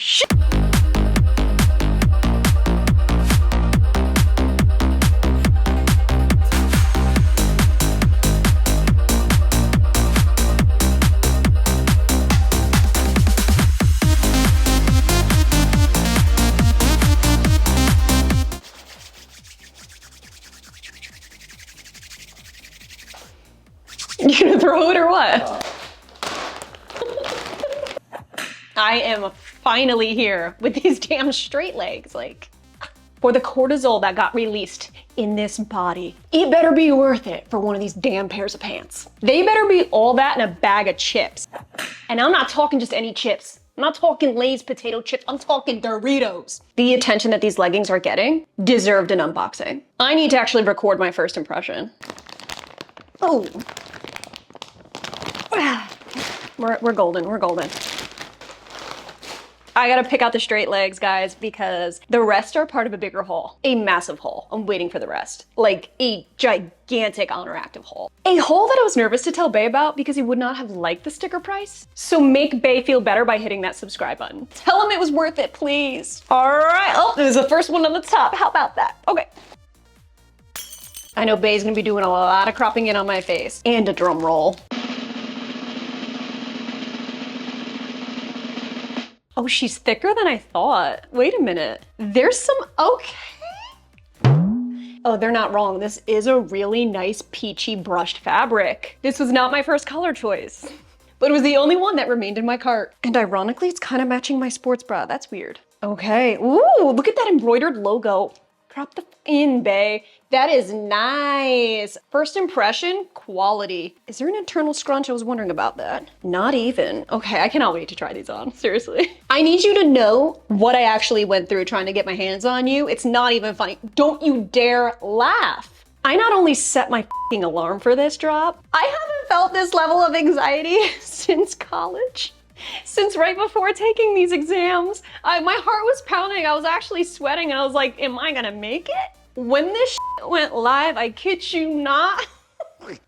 shit. You gonna throw it or what? I am finally here with these damn straight legs, like, for the cortisol that got released in this body. It better be worth it for one of these damn pairs of pants. They better be all that in a bag of chips. And I'm not talking just any chips. I'm not talking Lay's potato chips, I'm talking Doritos. The attention that these leggings are getting deserved an unboxing. I need to actually record my first impression. Oh. We're golden, we're golden. I gotta pick out the straight legs, guys, because the rest are part of a bigger haul. A massive haul. I'm waiting for the rest. Like a gigantic Oner active haul. A haul that I was nervous to tell Bay about because he would not have liked the sticker price. So make Bay feel better by hitting that subscribe button. Tell him it was worth it, please. All right, oh, there's the first one on the top. How about that? Okay. I know Bay's gonna be doing a lot of cropping in on my face and a drum roll. Oh, she's thicker than I thought. Wait a minute. There's some, okay. Oh, they're not wrong. This is a really nice peachy brushed fabric. This was not my first color choice, but it was the only one that remained in my cart. And ironically, it's kind of matching my sports bra. That's weird. Okay, ooh, look at that embroidered logo. Drop the in, Bay. That is nice. First impression, quality. Is there an internal scrunch? I was wondering about that. Not even. Okay, I cannot wait to try these on, seriously. I need you to know what I actually went through trying to get my hands on you. It's not even funny. Don't you dare laugh. I not only set my f***ing alarm for this drop, I haven't felt this level of anxiety since college. Since right before taking these exams. My heart was pounding, I was actually sweating, and I was like, am I gonna make it? When this went live, I kid you not,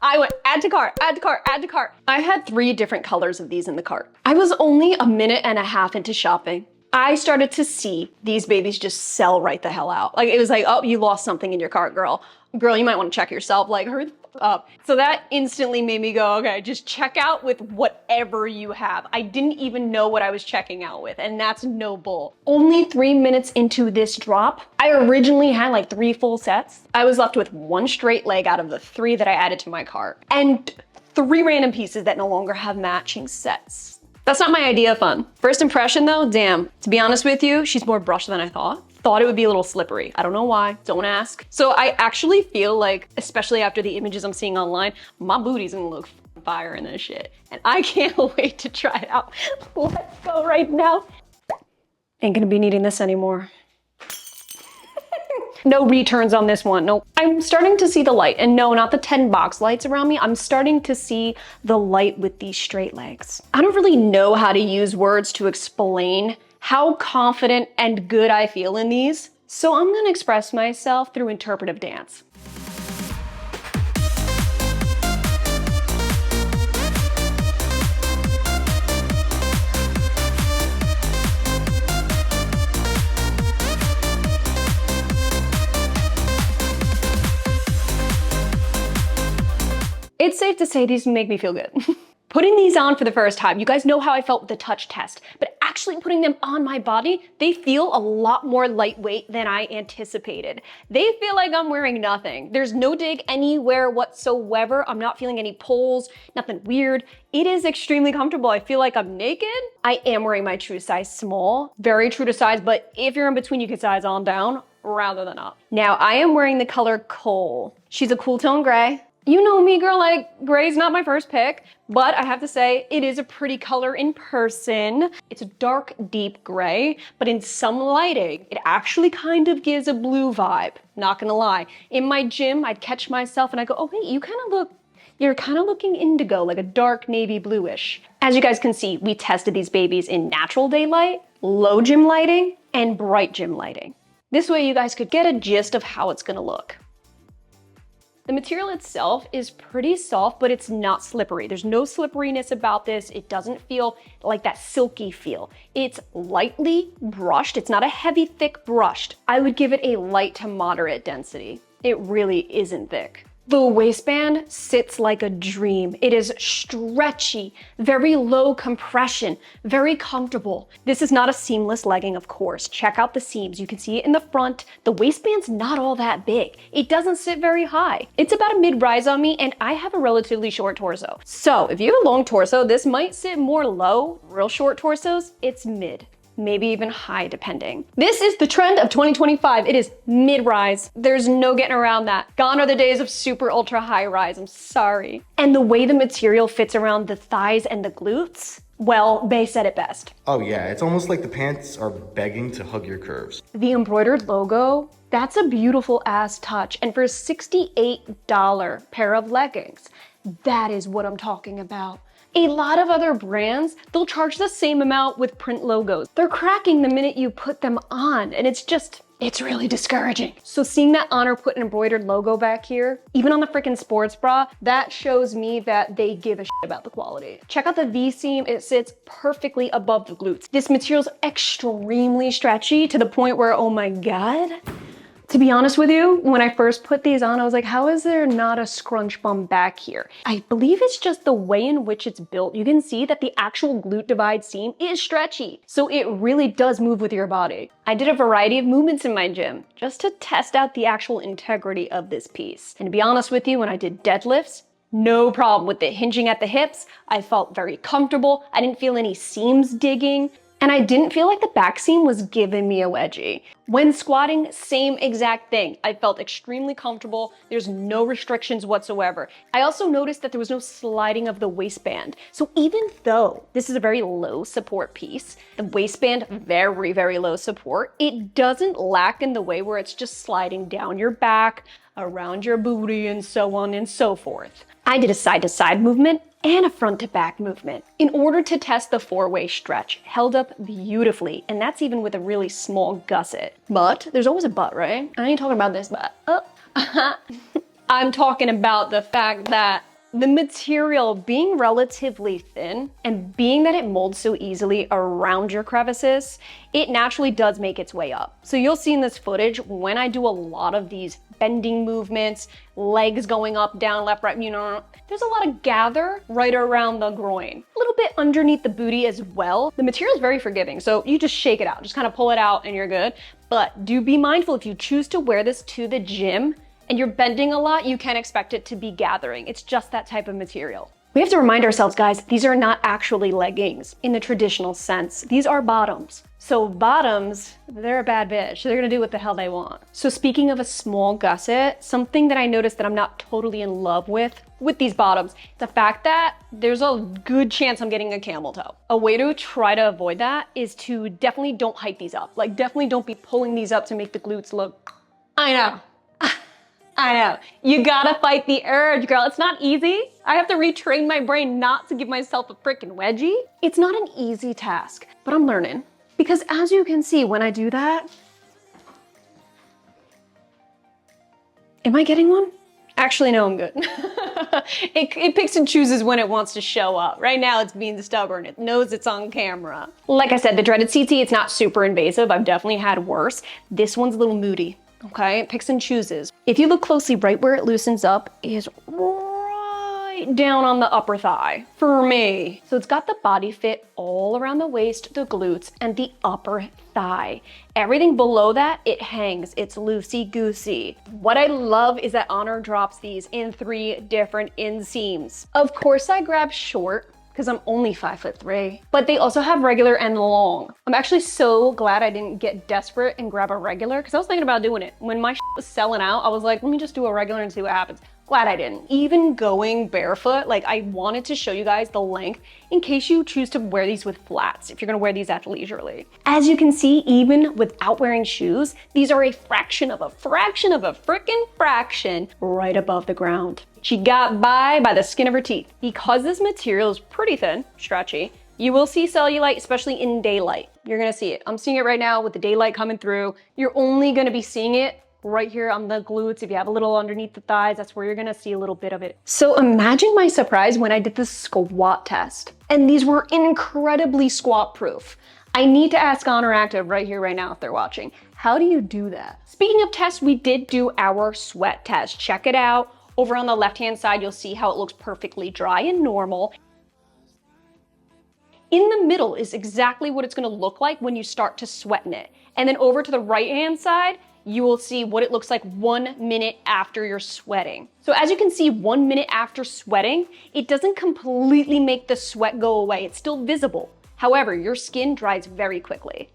I went add to cart, add to cart, add to cart. I had 3 different colors of these in the cart. I was only a minute and a half into shopping. I started to see these babies just sell right the hell out. Like, it was like, oh, you lost something in your cart, girl. Girl, you might want to check yourself, like, hurry the f up. So that instantly made me go, okay, just check out with whatever you have. I didn't even know what I was checking out with, and that's no bull. Only 3 minutes into this drop, I originally had like 3 full sets. I was left with 1 straight leg out of the 3 that I added to my cart, and 3 random pieces that no longer have matching sets. That's not my idea of fun. First impression though, damn. To be honest with you, she's more brushed than I thought. Thought it would be a little slippery. I don't know why, don't ask. So I actually feel like, especially after the images I'm seeing online, my booty's gonna look fire in this shit. And I can't wait to try it out. Let's go right now. Ain't gonna be needing this anymore. No returns on this one, nope. I'm starting to see the light, and no, not the 10 box lights around me. I'm starting to see the light with these straight legs. I don't really know how to use words to explain how confident and good I feel in these, so I'm gonna express myself through interpretive dance. It's safe to say these make me feel good. Putting these on for the first time, you guys know how I felt with the touch test, but actually putting them on my body, they feel a lot more lightweight than I anticipated. They feel like I'm wearing nothing. There's no dig anywhere whatsoever. I'm not feeling any pulls, nothing weird. It is extremely comfortable. I feel like I'm naked. I am wearing my true size small, very true to size, but if you're in between, you can size on down rather than up. Now, I am wearing the color Coal. She's a cool tone gray. You know me, girl, like, gray's not my first pick, but I have to say, it is a pretty color in person. It's a dark, deep gray, but in some lighting, it actually kind of gives a blue vibe, not gonna lie. In my gym, I'd catch myself and I go, oh wait, you're kind of looking indigo, like a dark navy bluish. As you guys can see, we tested these babies in natural daylight, low gym lighting, and bright gym lighting. This way you guys could get a gist of how it's gonna look. The material itself is pretty soft, but it's not slippery. There's no slipperiness about this. It doesn't feel like that silky feel. It's lightly brushed. It's not a heavy, thick brushed. I would give it a light to moderate density. It really isn't thick. The waistband sits like a dream. It is stretchy, very low compression, very comfortable. This is not a seamless legging, of course. Check out the seams. You can see it in the front. The waistband's not all that big. It doesn't sit very high. It's about a mid-rise on me, and I have a relatively short torso. So if you have a long torso, this might sit more low. Real short torsos, it's mid. Maybe even high depending. This is the trend of 2025. It is mid-rise. There's no getting around that. Gone are the days of super ultra high rise, I'm sorry. And the way the material fits around the thighs and the glutes, well, Bay said it best. Oh yeah, it's almost like the pants are begging to hug your curves. The embroidered logo, that's a beautiful ass touch. And for a $68 pair of leggings, that is what I'm talking about. A lot of other brands, they'll charge the same amount with print logos. They're cracking the minute you put them on, and it's really discouraging. So seeing that Oner put an embroidered logo back here, even on the freaking sports bra, that shows me that they give a shit about the quality. Check out the V seam, it sits perfectly above the glutes. This material's extremely stretchy to the point where, oh my God. To be honest with you, when I first put these on, I was like, how is there not a scrunch bump back here? I believe it's just the way in which it's built. You can see that the actual glute divide seam is stretchy. So it really does move with your body. I did a variety of movements in my gym just to test out the actual integrity of this piece. And to be honest with you, when I did deadlifts, no problem with it hinging at the hips. I felt very comfortable. I didn't feel any seams digging. And I didn't feel like the back seam was giving me a wedgie. When squatting, same exact thing. I felt extremely comfortable. There's no restrictions whatsoever. I also noticed that there was no sliding of the waistband. So even though this is a very low support piece, the waistband, very, very low support, it doesn't lack in the way where it's just sliding down your back, around your booty, and so on and so forth. I did a side-to-side movement and a front-to-back movement in order to test the four-way stretch. Held up beautifully, and that's even with a really small gusset. But there's always a but, right? I ain't talking about this but. I'm talking about the fact that the material being relatively thin and being that it molds so easily around your crevices, it naturally does make its way up. So you'll see in this footage when I do a lot of these bending movements, legs going up, down, left, right, there's a lot of gather right around the groin. A little bit underneath the booty as well. The material is very forgiving, so you just shake it out. Just kind of pull it out and you're good. But do be mindful if you choose to wear this to the gym and you're bending a lot, you can expect it to be gathering. It's just that type of material. We have to remind ourselves, guys, these are not actually leggings in the traditional sense. These are bottoms. So bottoms, they're a bad bitch. They're gonna do what the hell they want. So speaking of a small gusset, something that I noticed that I'm not totally in love with these bottoms, the fact that there's a good chance I'm getting a camel toe. A way to try to avoid that is to definitely don't hike these up. Like definitely don't be pulling these up to make the glutes look, I know. I know. You gotta fight the urge, girl. It's not easy. I have to retrain my brain not to give myself a freaking wedgie. It's not an easy task, but I'm learning. Because as you can see, when I do that, am I getting one? Actually, no, I'm good. It picks and chooses when it wants to show up. Right now, it's being stubborn. It knows it's on camera. Like I said, the dreaded CT, it's not super invasive. I've definitely had worse. This one's a little moody. Okay, it picks and chooses. If you look closely, right where it loosens up is right down on the upper thigh, for me. So it's got the body fit all around the waist, the glutes, and the upper thigh. Everything below that, it hangs, it's loosey-goosey. What I love is that Oner drops these in 3 different inseams. Of course, I grabbed short, because I'm only 5'3", but they also have regular and long. I'm actually so glad I didn't get desperate and grab a regular, because I was thinking about doing it. When my was selling out, I was like, let me just do a regular and see what happens. Glad I didn't. Even going barefoot, like I wanted to show you guys the length in case you choose to wear these with flats, if you're gonna wear these at leisurely. As you can see, even without wearing shoes, these are a fraction of a frickin' fraction right above the ground. She got by the skin of her teeth. Because this material is pretty thin, stretchy, you will see cellulite, especially in daylight. You're gonna see it. I'm seeing it right now with the daylight coming through. You're only gonna be seeing it right here on the glutes. If you have a little underneath the thighs, that's where you're gonna see a little bit of it. So imagine my surprise when I did the squat test. And these were incredibly squat proof. I need to ask Oner Active right here, right now, if they're watching. How do you do that? Speaking of tests, we did do our sweat test. Check it out. Over on the left-hand side, you'll see how it looks perfectly dry and normal. In the middle is exactly what it's gonna look like when you start to sweat in it. And then over to the right-hand side, you will see what it looks like 1 minute after you're sweating. So as you can see, 1 minute after sweating, it doesn't completely make the sweat go away. It's still visible. However, your skin dries very quickly.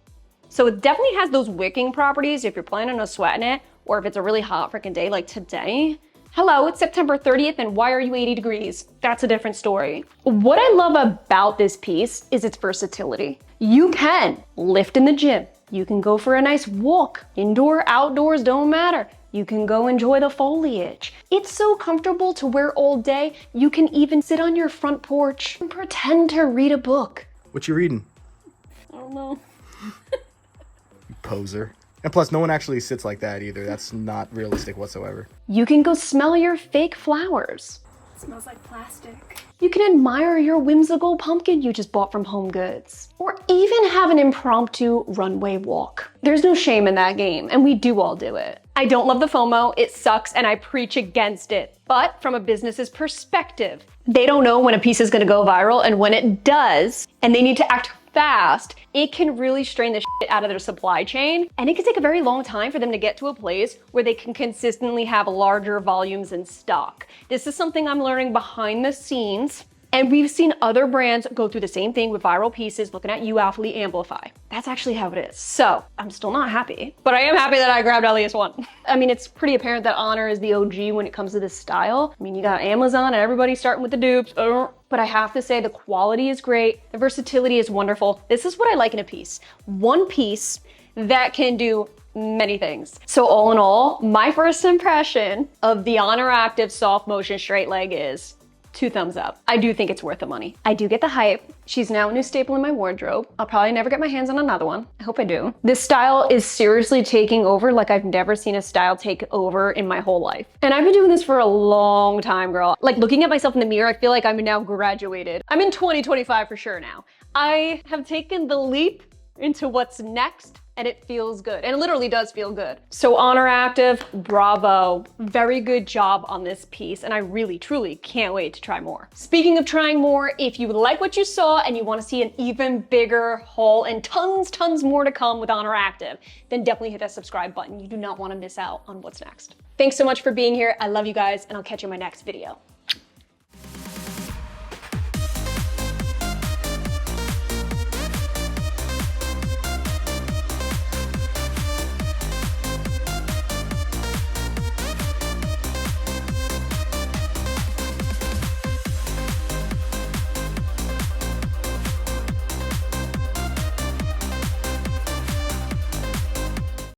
So it definitely has those wicking properties if you're planning on sweating it, or if it's a really hot freaking day like today. Hello, it's September 30th and why are you 80 degrees? That's a different story. What I love about this piece is its versatility. You can lift in the gym. You can go for a nice walk. Indoor, outdoors, don't matter. You can go enjoy the foliage. It's so comfortable to wear all day. You can even sit on your front porch and pretend to read a book. What you reading? I don't know. You poser. And plus, no one actually sits like that either. That's not realistic whatsoever. You can go smell your fake flowers. It smells like plastic. You can admire your whimsical pumpkin you just bought from Home Goods. Or even have an impromptu runway walk. There's no shame in that game, and we do all do it. I don't love the FOMO, it sucks, and I preach against it. But from a business's perspective, they don't know when a piece is gonna go viral, and when it does, and they need to act fast, it can really strain the shit out of their supply chain. And it can take a very long time for them to get to a place where they can consistently have larger volumes in stock. This is something I'm learning behind the scenes. And we've seen other brands go through the same thing with viral pieces, looking at you, Athlete Amplify. That's actually how it is. So I'm still not happy, but I am happy that I grabbed at least one. I mean, it's pretty apparent that Oner is the OG when it comes to this style. I mean, you got Amazon and everybody starting with the dupes. But I have to say the quality is great. The versatility is wonderful. This is what I like in a piece. One piece that can do many things. So all in all, my first impression of the Oner Active Soft Motion Straight Leg is 2 thumbs up. I do think it's worth the money. I do get the hype. She's now a new staple in my wardrobe. I'll probably never get my hands on another one. I hope I do. This style is seriously taking over like I've never seen a style take over in my whole life. And I've been doing this for a long time, girl. Like looking at myself in the mirror, I feel like I'm now graduated. I'm in 2025 for sure now. I have taken the leap into what's next, and it feels good. And it literally does feel good. So Oner Active, bravo. Very good job on this piece. And I really, truly can't wait to try more. Speaking of trying more, if you like what you saw and you wanna see an even bigger haul and tons more to come with Oner Active, then definitely hit that subscribe button. You do not wanna miss out on what's next. Thanks so much for being here. I love you guys, and I'll catch you in my next video.